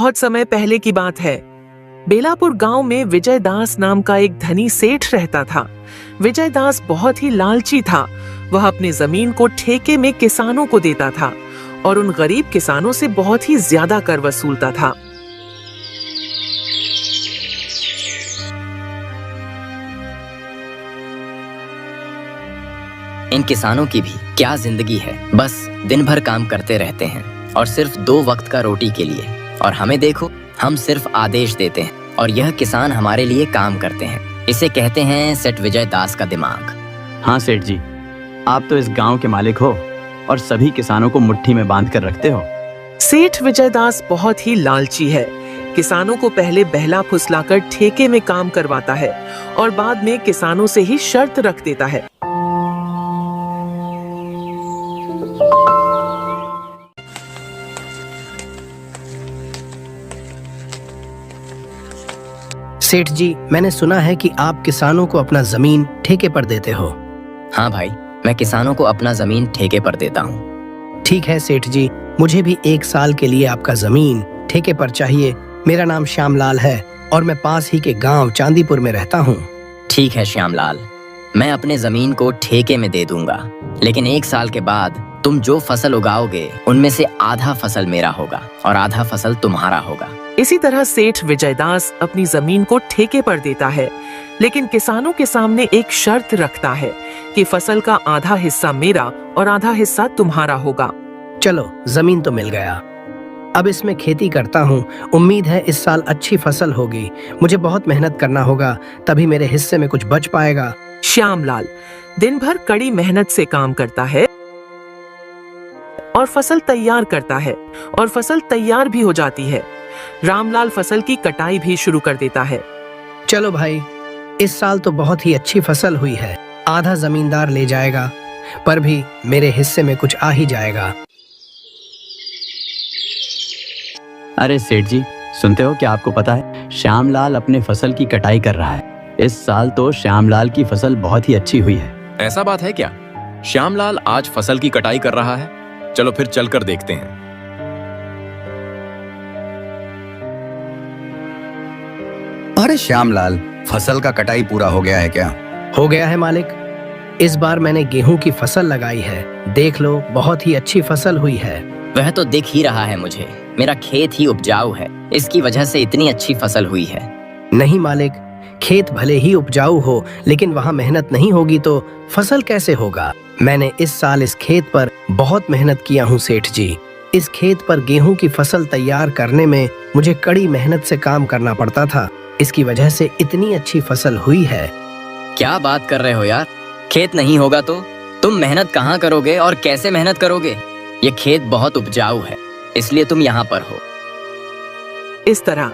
बहुत समय पहले की बात है। बेलापुर गांव में विजय दास नाम का एक धनी सेठ रहता था। विजय दास बहुत ही लालची था। वह अपनी जमीन को ठेके में किसानों को देता था और उन गरीब किसानों से बहुत ही ज्यादा कर वसूलता था। इन किसानों की भी क्या जिंदगी है, बस दिन भर काम करते रहते हैं और सिर्फ 2 वक्त का रोटी के लिए। और हमें देखो, हम सिर्फ आदेश देते हैं और यह किसान हमारे लिए काम करते हैं। इसे कहते हैं सेठ विजय दास का दिमाग। हाँ सेठ जी, आप तो इस गांव के मालिक हो और सभी किसानों को मुट्ठी में बांध कर रखते हो। सेठ विजय दास बहुत ही लालची है। किसानों को पहले बहला फुसलाकर ठेके में काम करवाता है और बाद में किसानों से ही शर्त रख देता है। सेठ जी, मैंने सुना है कि आप किसानों को अपना जमीन ठेके पर देते हो। हाँ भाई, मैं किसानों को अपना जमीन ठेके पर देता हूँ। ठीक है सेठ जी, मुझे भी 1 साल के लिए आपका जमीन ठेके पर चाहिए। मेरा नाम श्यामलाल है और मैं पास ही के गांव चांदीपुर में रहता हूँ। ठीक है श्यामलाल, मैं अपने जमीन को ठेके में दे दूंगा, लेकिन 1 साल के बाद तुम जो फसल उगाओगे उनमें से आधा फसल मेरा होगा और आधा फसल तुम्हारा होगा। इसी तरह सेठ विजय दास अपनी जमीन को ठेके पर देता है, लेकिन किसानों के सामने एक शर्त रखता है कि फसल का आधा हिस्सा मेरा और आधा हिस्सा तुम्हारा होगा। चलो, जमीन तो मिल गया, अब इसमें खेती करता हूँ। उम्मीद है इस साल अच्छी फसल होगी। मुझे बहुत मेहनत करना होगा, तभी मेरे हिस्से में कुछ बच पाएगा। श्यामलाल दिन भर कड़ी मेहनत से काम करता है और फसल तैयार करता है और फसल तैयार भी हो जाती है। रामलाल फसल की कटाई भी शुरू कर देता है। चलो भाई, इस साल तो बहुत ही अच्छी फसल हुई है। आधा जमींदार ले जाएगा, पर भी मेरे हिस्से में कुछ आ ही जाएगा। अरे सेठ जी, सुनते हो क्या? आपको पता है श्यामलाल अपने फसल की कटाई कर रहा है। इस साल तो श्यामलाल की फसल बहुत ही अच्छी हुई है। ऐसा बात है क्या? श्यामलाल आज फसल की कटाई कर रहा है? चलो फिर चलकर देखते हैं। अरे श्यामलाल, फसल का कटाई पूरा हो गया है क्या? हो गया है मालिक। इस बार मैंने गेहूं की फसल लगाई है। देख लो, बहुत ही अच्छी फसल हुई है। वह तो दिख ही रहा है मुझे। मेरा खेत ही उपजाऊ है, इसकी वजह से इतनी अच्छी फसल हुई है। नहीं मालिक, खेत भले ही उपजाऊ हो, लेकिन वहाँ मेहनत नहीं होगी तो फसल कैसे होगा? मैंने इस साल इस खेत पर बहुत मेहनत किया हूँ सेठ जी। इस खेत पर गेहूं की फसल तैयार करने में मुझे कड़ी मेहनत से काम करना पड़ता था। इसकी वजह से इतनी अच्छी फसल हुई है। क्या बात कर रहे हो यार? खेत नहीं होगा तो तुम मेहनत कहाँ करोगे और कैसे मेहनत करोगे? ये खेत बहुत उपजाऊ है, इसलिए तुम यहाँ पर हो। इस तरह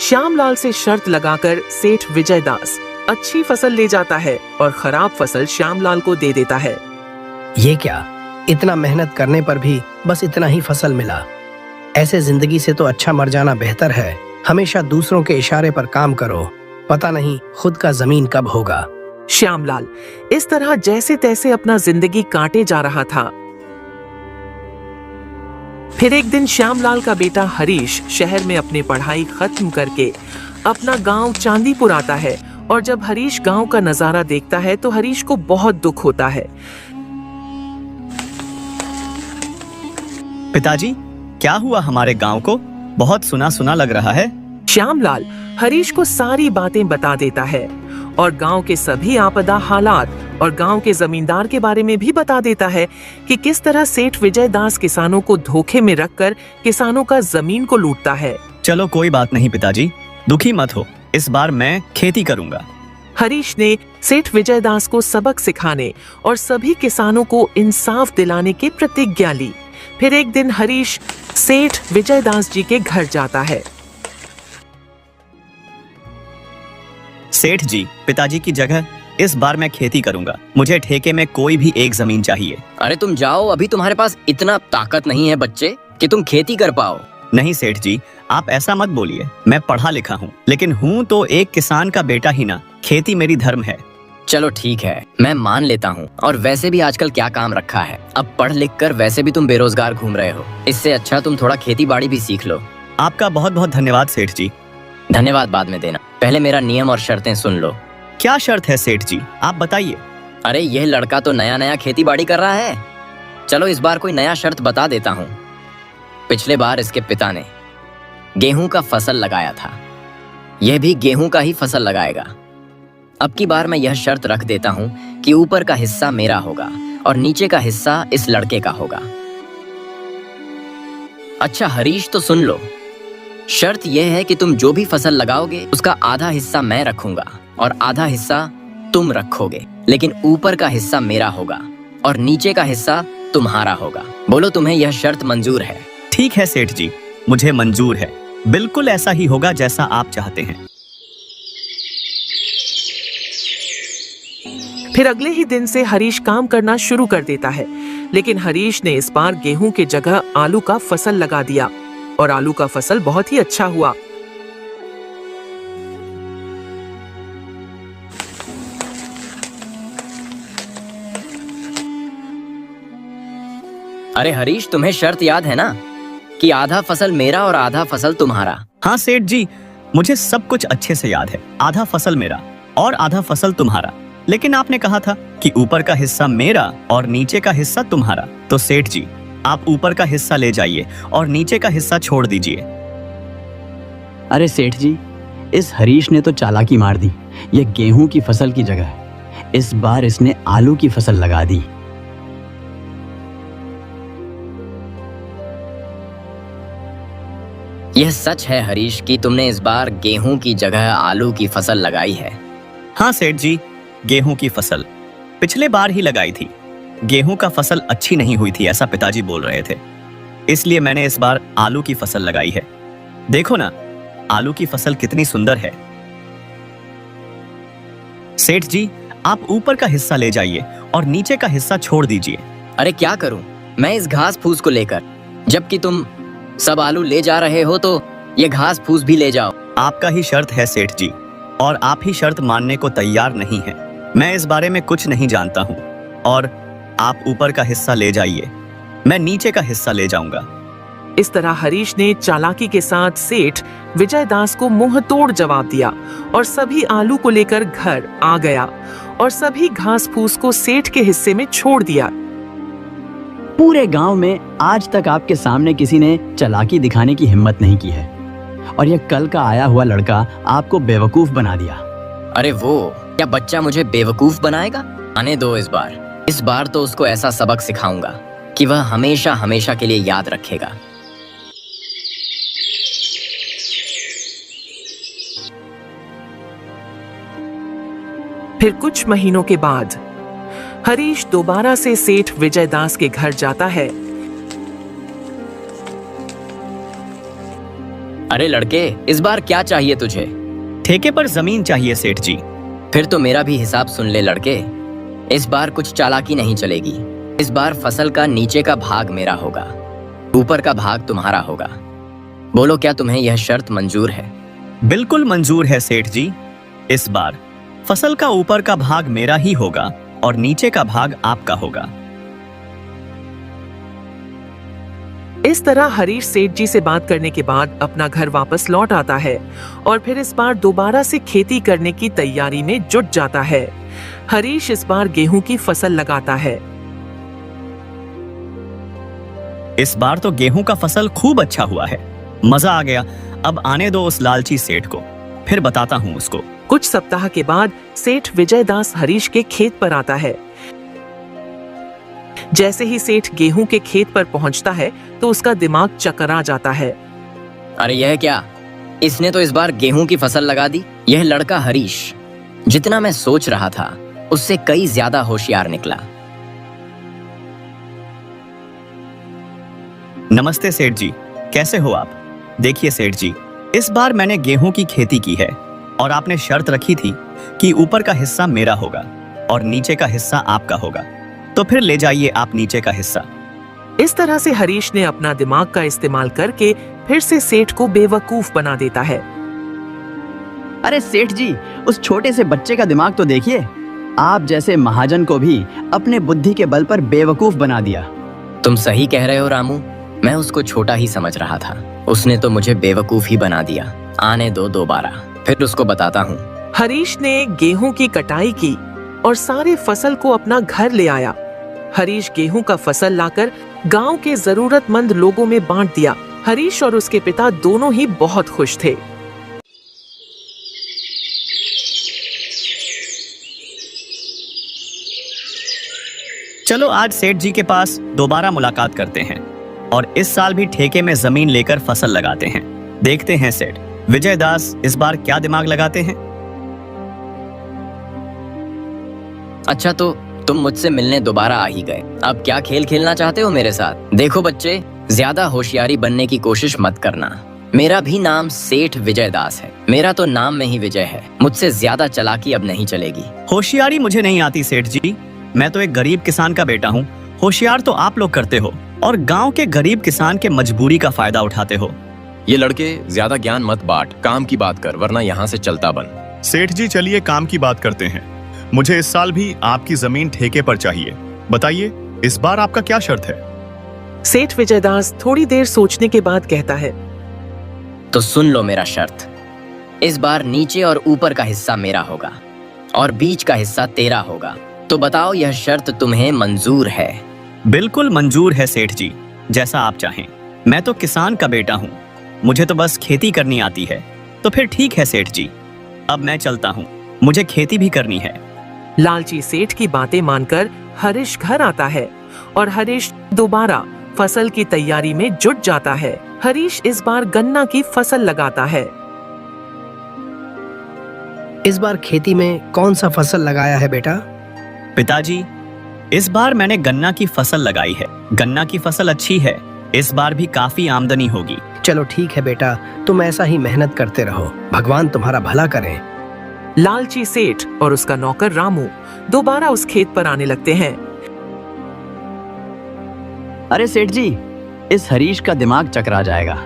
श्यामलाल से शर्त लगाकर सेठ विजय दास अच्छी फसल ले जाता है और खराब फसल श्यामलाल को दे देता है। ये क्या, इतना मेहनत करने पर भी बस इतना ही फसल मिला? ऐसे जिंदगी से तो अच्छा मर जाना बेहतर है। हमेशा दूसरों के इशारे पर काम करो, पता नहीं खुद का जमीन कब होगा। श्यामलाल इस तरह जैसे तैसे अपना जिंदगी काटे जा रहा था। फिर एक दिन श्यामलाल का बेटा हरीश शहर में अपनी पढ़ाई खत्म करके अपना गांव चांदीपुर आता है और जब हरीश गांव का नजारा देखता है तो हरीश को बहुत दुख होता है। पिताजी, क्या हुआ हमारे गांव को? बहुत सुना सुना लग रहा है। श्यामलाल हरीश को सारी बातें बता देता है और गांव के सभी आपदा हालात और गांव के जमींदार के बारे में भी बता देता है कि किस तरह सेठ विजय दास किसानों को धोखे में रखकर किसानों का जमीन को लूटता है। चलो कोई बात नहीं पिताजी, दुखी मत हो, इस बार मैं खेती करूंगा। हरीश ने सेठ विजय दास को सबक सिखाने और सभी किसानों को इंसाफ दिलाने की प्रतिज्ञा ली। फिर एक दिन हरीश सेठ विजय दास जी के घर जाता है। सेठ जी, पिताजी की जगह इस बार मैं खेती करूंगा। मुझे ठेके में कोई भी एक जमीन चाहिए। अरे तुम जाओ, अभी तुम्हारे पास इतना ताकत नहीं है बच्चे कि तुम खेती कर पाओ। नहीं सेठ जी, आप ऐसा मत बोलिए। मैं पढ़ा लिखा हूँ, लेकिन हूँ तो एक किसान का बेटा ही ना। खेती मेरी धर्म है। चलो ठीक है, मैं मान लेता हूँ। और वैसे भी आजकल क्या काम रखा है, अब पढ़ लिख कर वैसे भी तुम बेरोजगार घूम रहे हो। इससे अच्छा तुम थोड़ा खेती बाड़ी भी सीख लो। आपका बहुत बहुत धन्यवाद सेठ जी। धन्यवाद बाद में देना, पहले मेरा नियम और शर्तें सुन लो। क्या शर्त है सेठ जी, आप बताइए। अरे यह लड़का तो नया नया खेती बाड़ी कर रहा है। चलो इस बार कोई नया शर्त बता देता हूँ। पिछले बार इसके पिता ने गेहूं का फसल लगाया था, यह भी गेहूं का ही फसल लगाएगा। अब की बार मैं यह शर्त रख देता हूँ कि ऊपर का हिस्सा मेरा होगा और नीचे का हिस्सा इस लड़के का होगा। अच्छा हरीश, तो सुन लो, शर्त यह है कि तुम जो भी फसल लगाओगे उसका आधा हिस्सा मैं रखूंगा और आधा हिस्सा तुम रखोगे, लेकिन ऊपर का हिस्सा मेरा होगा और नीचे का हिस्सा तुम्हारा होगा। बोलो तुम्हें यह शर्त मंजूर है? ठीक है सेठ जी, मुझे मंजूर है। बिल्कुल ऐसा ही होगा जैसा आप चाहते हैं। फिर अगले ही दिन से हरीश काम करना शुरू कर देता है, लेकिन हरीश ने इस बार गेहूं के जगह आलू का फसल लगा दिया और आलू का फसल बहुत ही अच्छा हुआ। अरे हरीश, तुम्हें शर्त याद है ना कि आधा फसल मेरा और आधा फसल तुम्हारा? हाँ सेठ जी, मुझे सब कुछ अच्छे से याद है। आधा फसल मेरा और आधा फसल तुम्हारा, लेकिन आपने कहा था कि ऊपर का हिस्सा मेरा और नीचे का हिस्सा तुम्हारा। तो सेठ जी, आप ऊपर का हिस्सा ले जाइए और नीचे का हिस्सा छोड़ दीजिए। अरे सेठ जी, इस हरीश ने तो चालाकी मार दी। यह गेहूं की फसल की जगह इस बार इसने आलू की फसल लगा दी। यह सच है हरीश कि तुमने इस बार गेहूं की जगह आलू की फसल लगाई है? हाँ सेठ जी, गेहूं की फसल पिछले बार ही लगाई थी। गेहूं का फसल अच्छी नहीं हुई थी ऐसा पिताजी बोल रहे थे, इसलिए मैंने इस बार आलू की फसल लगाई है। देखो ना, आलू की फसल कितनी सुंदर है। सेठ जी, आप ऊपर का हिस्सा ले जाइए और नीचे का हिस्सा छोड़ दीजिए। अरे क्या करूं मैं इस घास फूस को लेकर, जबकि तुम सब आलू ले जा रहे हो, तो ये घास फूस भी ले जाओ। आपका ही शर्त है सेठ जी, और आप ही शर्त मानने को तैयार नहीं हैं। मैं इस बारे में कुछ नहीं जानता हूँ, और आप ऊपर का हिस्सा ले जाइए, मैं नीचे का हिस्सा ले जाऊंगा। इस तरह हरीश ने चालाकी के साथ सेठ विजय दास को मुंह तोड़ जवाब दिया और सभी आलू को लेकर घर आ गया और सभी घास फूस को सेठ के हिस्से में छोड़ दिया। पूरे गांव में आज तक आपके सामने किसी ने चालाकी दिखाने की हिम्मत नहीं की है, और यह कल का आया हुआ लड़का आपको बेवकूफ बना दिया। अरे वो क्या बच्चा मुझे बेवकूफ बनाएगा? आने दो, इस बार तो उसको ऐसा सबक सिखाऊंगा कि वह हमेशा हमेशा के लिए याद रखेगा। फिर कुछ महीनों के बाद हरीश दोबारा से सेठ विजय दास के घर जाता है। अरे लड़के, इस बार क्या चाहिए तुझे? ठेके पर जमीन चाहिए सेठ जी। फिर तो मेरा भी हिसाब सुन ले लड़के, इस बार कुछ चालाकी नहीं चलेगी। इस बार फसल का नीचे का भाग मेरा होगा, ऊपर का भाग तुम्हारा होगा। बोलो क्या तुम्हें यह शर्त मंजूर है? बिल्कुल मंजूर है सेठ जी। इस बार फसल का ऊपर का भाग मेरा ही होगा और नीचे का भाग आपका होगा। इस तरह हरीश सेठ जी से बात करने के बाद अपना घर वापस लौट आता है और फिर इस बार दोबारा से खेती करने की तैयारी में जुट जाता है। हरीश इस बार गेहूं की फसल लगाता है। इस बार तो गेहूं का फसल खूब अच्छा हुआ है, मजा आ गया। अब आने दो उस लालची सेठ को, फिर बताता हूं उसको। कुछ सप्ताह के बाद सेठ विजय दास हरीश के खेत पर आता है। जैसे ही सेठ गेहूं के खेत पर पहुंचता है तो उसका दिमाग चकरा जाता है। अरे यह क्या, इसने तो इस बार गेहूं की फसल लगा दी। यह लड़का हरीश जितना मैं सोच रहा था उससे कई ज्यादा होशियार निकला। नमस्ते सेठ जी, कैसे हो आप? देखिए सेठ जी, इस बार मैंने गेहूं की खेती की है और आपने शर्त रखी थी कि ऊपर का हिस्सा मेरा होगा और नीचे का हिस्सा आपका होगा, तो फिर ले जाइए आप नीचे का हिस्सा। इस तरह से हरीश ने अपना दिमाग का इस्तेमाल करके फिर से सेठ को बेवकूफ बना देता है। अरे सेठ जी, उस छोटे से बच्चे का दिमाग तो देखिए। आप जैसे महाजन को भी अपने बुद्धि के बल पर बेवकूफ बना दिया। तुम सही कह रहे हो रामू, मैं उसको छोटा ही समझ रहा था। उसने तो मुझे बेवकूफ ही बना दिया। आने दो दोबारा, फिर उसको बताता हूँ। हरीश ने गेहूं की कटाई की और सारे फसल को अपना घर ले आया। हरीश गेहूं का फसल लाकर गांव के जरूरतमंद लोगों में बांट दिया। हरीश और उसके पिता दोनों ही बहुत खुश थे। चलो आज सेठ जी के पास दोबारा मुलाकात करते हैं और इस साल भी ठेके में जमीन लेकर फसल लगाते हैं। देखते हैं सेठ विजय दास इस बार क्या दिमाग लगाते हैं। अच्छा, तो तुम मुझसे मिलने दोबारा आ ही गए। अब क्या खेल खेलना चाहते हो मेरे साथ? देखो बच्चे, ज्यादा होशियारी बनने की कोशिश मत करना। मेरा भी नाम सेठ विजय दास है। मेरा तो नाम में ही विजय है। मुझसे ज्यादा चालाकी अब नहीं चलेगी। होशियारी मुझे नहीं आती सेठ जी, मैं तो एक गरीब किसान का बेटा हूँ। होशियार तो आप लोग करते हो और गांव के गरीब किसान के मजबूरी का फायदा उठाते हो। ये लड़के ज्यादा ज्ञान मत बांट, काम की बात कर, वरना यहाँ से चलता बन। सेठ जी चलिए काम की बात करते हैं। मुझे इस साल भी आपकी जमीन ठेके पर चाहिए। बताइए इस बार आपका क्या शर्त है? सेठ विजयदास थोड़ी देर सोचने के बाद कहता है, तो सुन लो मेरा शर्त। इस बार नीचे और ऊपर का हिस्सा मेरा होगा और बीच का हिस्सा तेरा होगा। तो बताओ यह शर्त तुम्हें मंजूर है? बिल्कुल मंजूर है सेठ जी, जैसा आप चाहें। मैं तो किसान का बेटा हूँ, मुझे तो बस खेती करनी आती है। तो फिर ठीक है सेठ जी, अब मैं चलता हूँ, मुझे खेती भी करनी है। लालची सेठ की बातें मानकर हरीश घर आता है और हरीश दोबारा फसल की तैयारी में जुट जाता है। हरीश इस बार गन्ना की फसल लगाता है। इस बार खेती में कौन सा फसल लगाया है बेटा? पिताजी, इस बार मैंने गन्ना की फसल लगाई है। गन्ना की फसल अच्छी है, इस बार भी काफी आमदनी होगी। चलो ठीक है बेटा, तुम ऐसा ही मेहनत करते रहो, भगवान तुम्हारा भला करें। लालची सेठ और उसका नौकर रामू दोबारा उस खेत पर आने लगते हैं। अरे सेठ जी, इस हरीश का दिमाग चकरा जाएगा।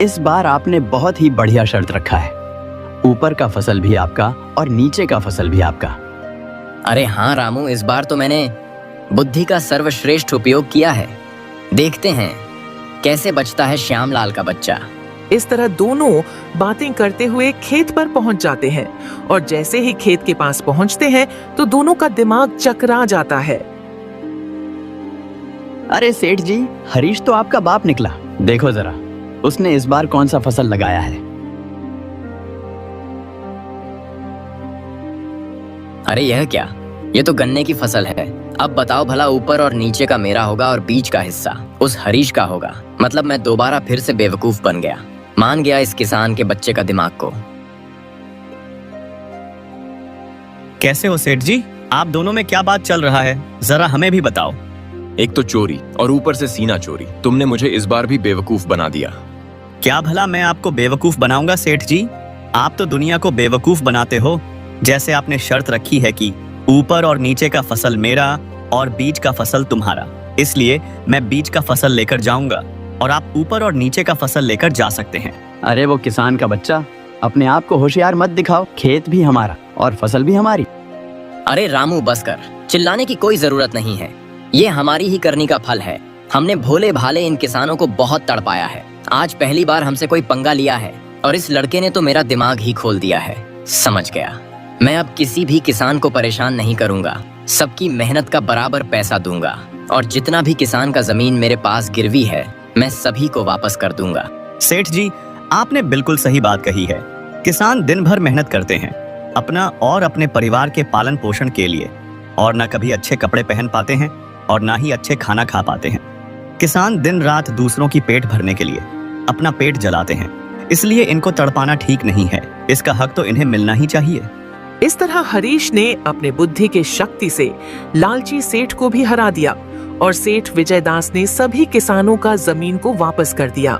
इस बार आपने बहुत ही बढ़िया शर्त रखा है। ऊपर का फसल भी आपका और नीचे का फसल भी आपका। अरे हाँ रामू, इस बार तो मैंने बुद्धि का सर्वश्रेष्ठ उपयोग किया है। देखते हैं कैसे बचता है श्यामलाल का बच्चा। इस तरह दोनों बातें करते हुए खेत पर पहुंच जाते हैं और जैसे ही खेत के पास पहुंचते हैं तो दोनों का दिमाग चकरा जाता है। अरे सेठ जी, हरीश तो आपका बाप निकला। देखो जरा, उसने इस बार कौन सा फसल लगाया है। अरे यह क्या, ये तो गन्ने की फसल है। अब बताओ भला, ऊपर और नीचे का मेरा होगा और बीच का हिस्सा उस हरीश का होगा। मतलब मैं दोबारा फिर से बेवकूफ बन गया, मान गया इस किसान के बच्चे का दिमाग को। कैसे हो सेठ जी, आप दोनों में क्या बात चल रहा है, जरा हमें भी बताओ। एक तो चोरी और ऊपर से सीना चोरी। तुमने मुझे इस बार भी बेवकूफ बना दिया। क्या भला मैं आपको बेवकूफ बनाऊंगा सेठ जी? आप तो दुनिया को बेवकूफ बनाते हो। जैसे आपने शर्त रखी है कि ऊपर और नीचे का फसल मेरा और बीच का फसल तुम्हारा, इसलिए मैं बीच का फसल लेकर जाऊंगा और आप ऊपर और नीचे का फसल लेकर जा सकते हैं। अरे वो किसान का बच्चा, अपने आप को होशियार मत दिखाओ। खेत भी हमारा और फसल भी हमारी। अरे रामू बस कर, चिल्लाने की कोई जरूरत नहीं है। ये हमारी ही करनी का फल है। हमने भोले भाले इन किसानों को बहुत तड़पाया है। आज पहली बार हमसे कोई पंगा लिया है और इस लड़के ने तो मेरा दिमाग ही खोल दिया है। समझ गया, मैं अब किसी भी किसान को परेशान नहीं करूंगा। सबकी मेहनत का बराबर पैसा दूंगा और जितना भी किसान का जमीन मेरे पास गिरवी है मैं सभी को वापस कर दूंगा। सेठ जी, आपने बिल्कुल सही बात कही है। किसान दिन भर मेहनत करते हैं अपना और अपने परिवार के पालन पोषण के लिए, और ना कभी अच्छे कपड़े पहन पाते हैं और ना ही अच्छे खाना खा पाते हैं। किसान दिन रात दूसरों की पेट भरने के लिए अपना पेट जलाते हैं, इसलिए इनको तड़पाना ठीक नहीं है। इसका हक तो इन्हें मिलना ही चाहिए। इस तरह हरीश ने अपने बुद्धि के शक्ति से लालची सेठ को भी हरा दिया और सेठ विजयदास ने सभी किसानों का जमीन को वापस कर दिया।